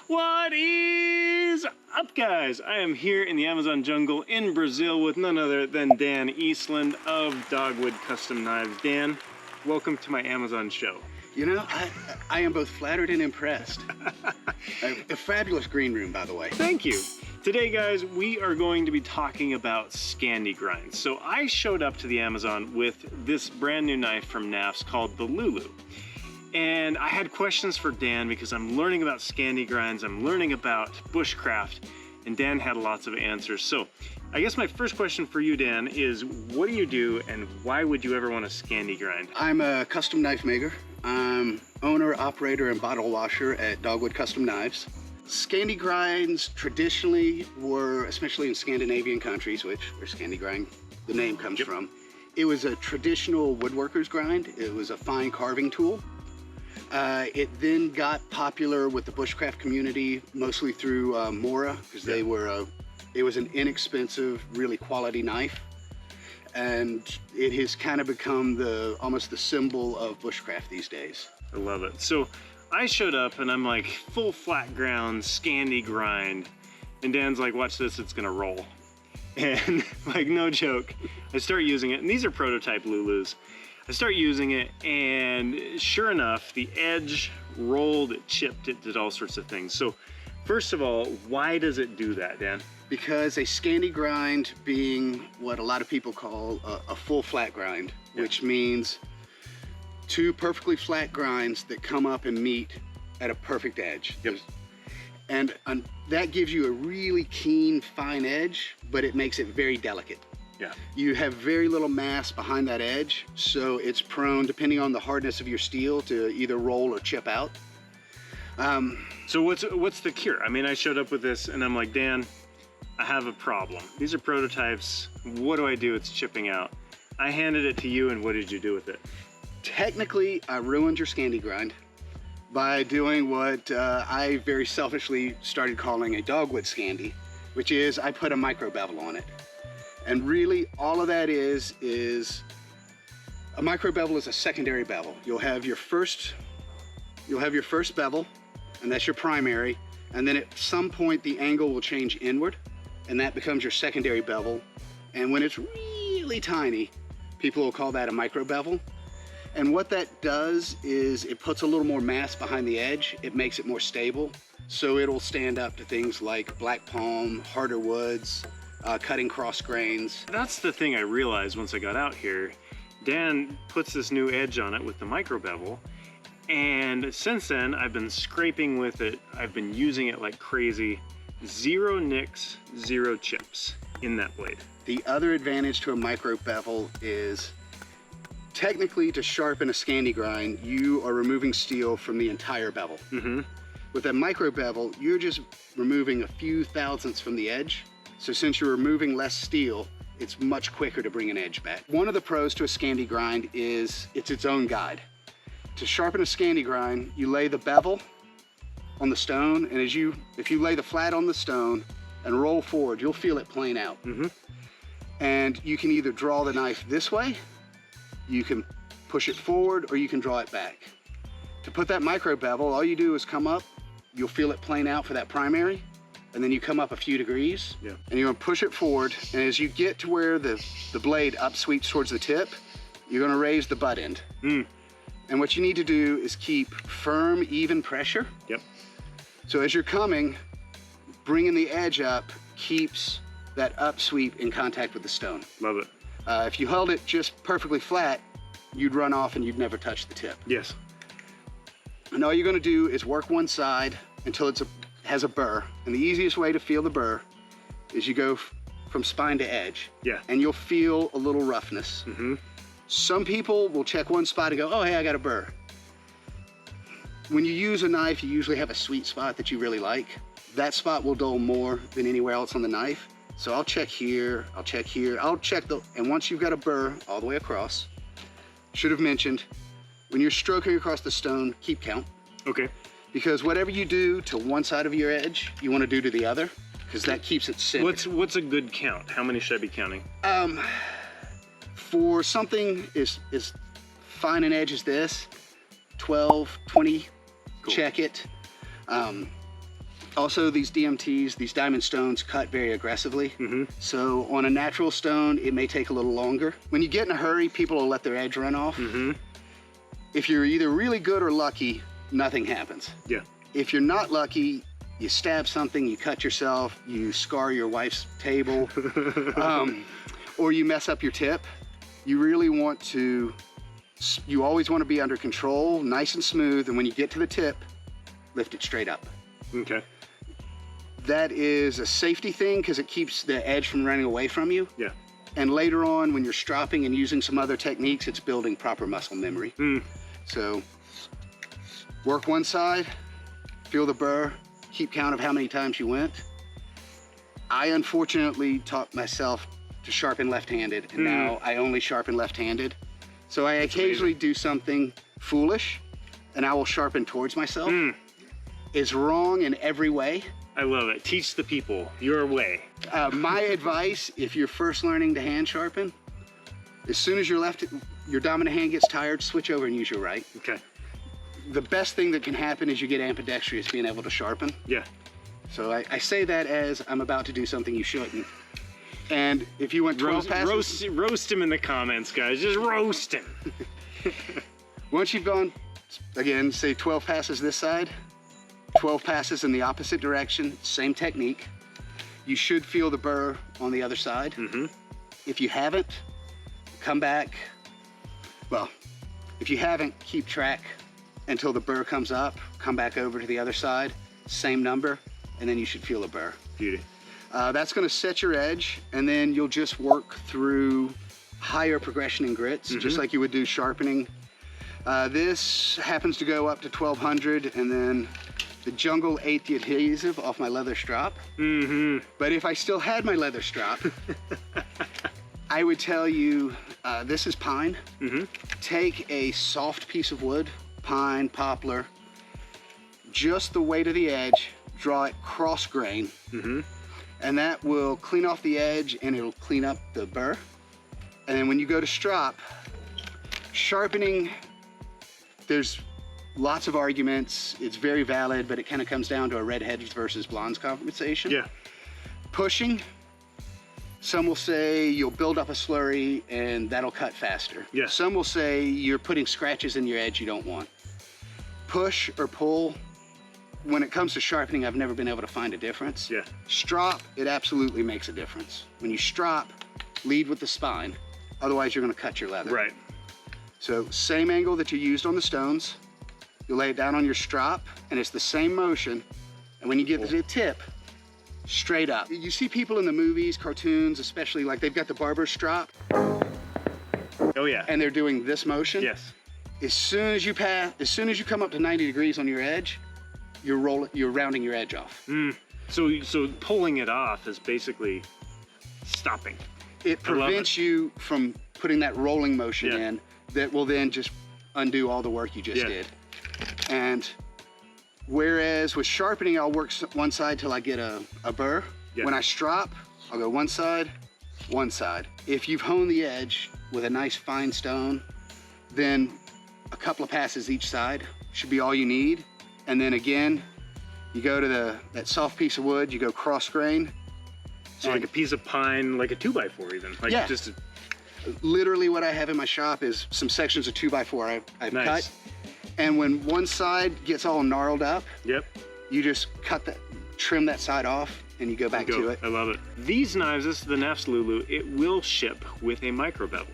What is up, guys? I am here in the Amazon jungle in Brazil with none other than Dan Eastland of Dogwood Custom Knives. Dan, welcome to my Amazon show. You know, I am both flattered and impressed. A fabulous green room, by the way. Thank you. Today, guys, we are going to be talking about Scandi grinds. So I showed up to the Amazon with this brand new knife from Knafs called the Lulu. And I had questions for Dan because I'm learning about Scandi grinds, I'm learning about bushcraft, and Dan had lots of answers. So I guess my first question for you, Dan, is what do you do and why would you ever want a Scandi grind? I'm a custom knife maker. I'm owner, operator, and bottle washer at Dogwood Custom Knives. Scandi grinds traditionally were, especially in Scandinavian countries, where Scandi grind, the name comes from, it was a traditional woodworker's grind. It was a fine carving tool. It then got popular with the bushcraft community, mostly through Mora, because it was an inexpensive, really quality knife. And it has kind of become almost the symbol of bushcraft these days. I love it. So I showed up and I'm like, full flat ground Scandi grind. And Dan's like, watch this, it's gonna roll. And like, no joke, I start using it. And these are prototype Lulus. I start using it and sure enough, the edge rolled, it chipped, it did all sorts of things. So first of all, why does it do that, Dan? Because a Scandi grind being what a lot of people call a full flat grind, which means two perfectly flat grinds that come up and meet at a perfect edge. Yep. And that gives you a really keen, fine edge, but it makes it very delicate. Yeah. You have very little mass behind that edge, so it's prone, depending on the hardness of your steel, to either roll or chip out. So what's the cure? I mean, I showed up with this and I'm like, Dan, I have a problem. These are prototypes. What do I do? It's chipping out. I handed it to you, and what did you do with it? Technically, I ruined your Scandi grind by doing what I very selfishly started calling a dogwood Scandi, which is I put a micro bevel on it. And really, all of that is a micro bevel is a secondary bevel. You'll have your first bevel, and that's your primary, and then at some point the angle will change inward, and that becomes your secondary bevel. And when it's really tiny, people will call that a micro bevel. And what that does is it puts a little more mass behind the edge. It makes it more stable, so it'll stand up to things like black palm, harder woods, cutting cross grains. That's the thing I realized once I got out here. Dan puts this new edge on it with the micro bevel, and since then I've been scraping with it. I've been using it like crazy. 0 nicks, 0 chips in that blade. The other advantage to a micro bevel is technically to sharpen a Scandi grind, you are removing steel from the entire bevel. With a micro bevel, you're just removing a few thousandths from the edge. So since you're removing less steel, it's much quicker to bring an edge back. One of the pros to a Scandi grind is it's its own guide. To sharpen a Scandi grind, you lay the bevel on the stone, and if you lay the flat on the stone and roll forward, you'll feel it plane out. And you can either draw the knife this way, you can push it forward, or you can draw it back. To put that micro bevel, all you do is come up, you'll feel it plane out for that primary, and then you come up a few degrees, and you're gonna push it forward, and as you get to where the blade up sweeps towards the tip, you're gonna raise the butt end. And what you need to do is keep firm, even pressure. So as you're coming, bringing the edge up keeps that up sweep in contact with the stone. Love it. If you held it just perfectly flat, you'd run off and you'd never touch the tip. Yes. And all you're gonna do is work one side until it has a burr. And the easiest way to feel the burr is you go from spine to edge. And you'll feel a little roughness. Some people will check one spot and go, oh, hey, I got a burr. When you use a knife, you usually have a sweet spot that you really like. That spot will dull more than anywhere else on the knife. So I'll check here, I'll check here, and once you've got a burr all the way across, should have mentioned, when you're stroking across the stone, keep count. Because whatever you do to one side of your edge, you want to do to the other, because that keeps it centered. What's a good count? How many should I be counting? For something as fine an edge as this, 12, 20, check it. Also, these DMTs, these diamond stones, cut very aggressively. So on a natural stone, it may take a little longer. When you get in a hurry, people will let their edge run off. If you're either really good or lucky, nothing happens. Yeah. If you're not lucky, you stab something, you cut yourself, you scar your wife's table, or you mess up your tip. You really want to, you always want to be under control, nice and smooth, and when you get to the tip, lift it straight up. Okay. That is a safety thing because it keeps the edge from running away from you. Yeah. And later on, when you're stropping and using some other techniques, it's building proper muscle memory. So work one side, feel the burr, keep count of how many times you went. I unfortunately taught myself to sharpen left-handed, and now I only sharpen left-handed. So I occasionally do something foolish, and I will sharpen towards myself. It's wrong in every way. I love it. Teach the people your way. My advice, if you're first learning to hand sharpen, as soon as your dominant hand gets tired, switch over and use your right. Okay. The best thing that can happen is you get ambidextrous being able to sharpen. Yeah. So I say that as I'm about to do something you shouldn't. And if you went 12 passes... Roast him in the comments, guys. Just roast him. Once you've gone, again, say 12 passes this side, 12 passes in the opposite direction, same technique, you should feel the burr on the other side. If you haven't, come back. Well, if you haven't, keep track until the burr comes up, come back over to the other side, same number, and then you should feel a burr. Beauty. That's gonna set your edge, and then you'll just work through higher progression in grits, just like you would do sharpening. This happens to go up to 1200, and then the jungle ate the adhesive off my leather strap. But if I still had my leather strap, I would tell you, this is pine. Take a soft piece of wood, pine, poplar, just the weight of the edge, draw it cross grain, and that will clean off the edge and it'll clean up the burr. And then when you go to strop, sharpening, there's lots of arguments. It's very valid, but it kind of comes down to a redheads versus blondes conversation. Yeah. Pushing, some will say you'll build up a slurry and that'll cut faster. Yeah. Some will say you're putting scratches in your edge you don't want. Push or pull, when it comes to sharpening, I've never been able to find a difference. Yeah. Strop, it absolutely makes a difference. When you strop, lead with the spine. Otherwise, you're gonna cut your leather. Right. So same angle that you used on the stones, you lay it down on your strop, and it's the same motion. And when you get to the tip, straight up. You see people in the movies, cartoons, especially, like they've got the barber strap. Oh yeah. And they're doing this motion. Yes. As soon as you come up to 90 degrees on your edge, you're rounding your edge off. So pulling it off is basically stopping. It prevents you from putting that rolling motion in that will then just undo all the work you just did. And whereas with sharpening, I'll work one side till I get a burr. When I strop, I'll go one side. If you've honed the edge with a nice fine stone, then a couple of passes each side should be all you need. And then again, you go to that soft piece of wood, you go cross grain. So like a piece of pine, like a 2x4 even. Like just literally what I have in my shop is some sections of 2x4 I've cut. And when one side gets all gnarled up, you just trim that side off, and you go back to it. I love it. These knives, this is the Knafs Lulu, it will ship with a micro bevel.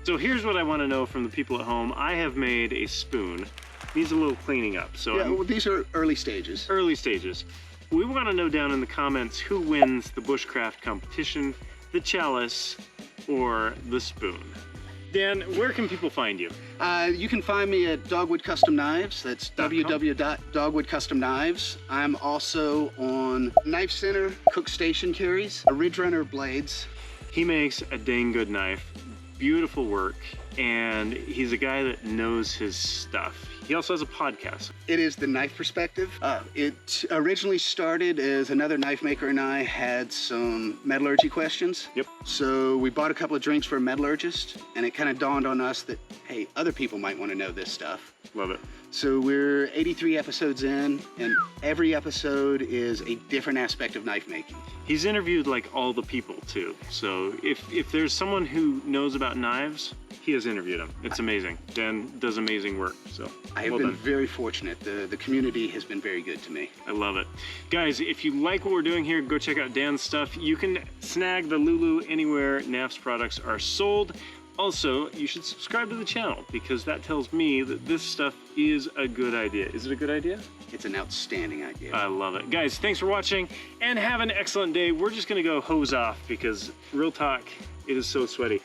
So here's what I want to know from the people at home. I have made a spoon. Needs a little cleaning up. So well, these are early stages. Early stages. We want to know down in the comments who wins the bushcraft competition, the chalice or the spoon. Dan, where can people find you? You can find me at Dogwood Custom Knives. That's www.dogwoodcustomknives. I'm also on Knife Center, Cook Station Carries, Ridge Runner Blades. He makes a dang good knife. Beautiful work. and he's a guy that knows his stuff. He also has a podcast. It is The Knife Perspective. It originally started as another knife maker and I had some metallurgy questions. Yep. So we bought a couple of drinks for a metallurgist, and it kind of dawned on us that, hey, other people might want to know this stuff. Love it. So we're 83 episodes in, and every episode is a different aspect of knife making. He's interviewed like all the people too. So if there's someone who knows about knives, he has interviewed them. It's amazing. Dan does amazing work. So I have been very fortunate. The community has been very good to me. I love it. Guys, if you like what we're doing here, go check out Dan's stuff. You can snag the Lulu anywhere Knafs products are sold. Also, you should subscribe to the channel because that tells me that this stuff is a good idea. Is it a good idea? It's an outstanding idea. I love it. Guys, thanks for watching and have an excellent day. We're just gonna go hose off because real talk, it is so sweaty.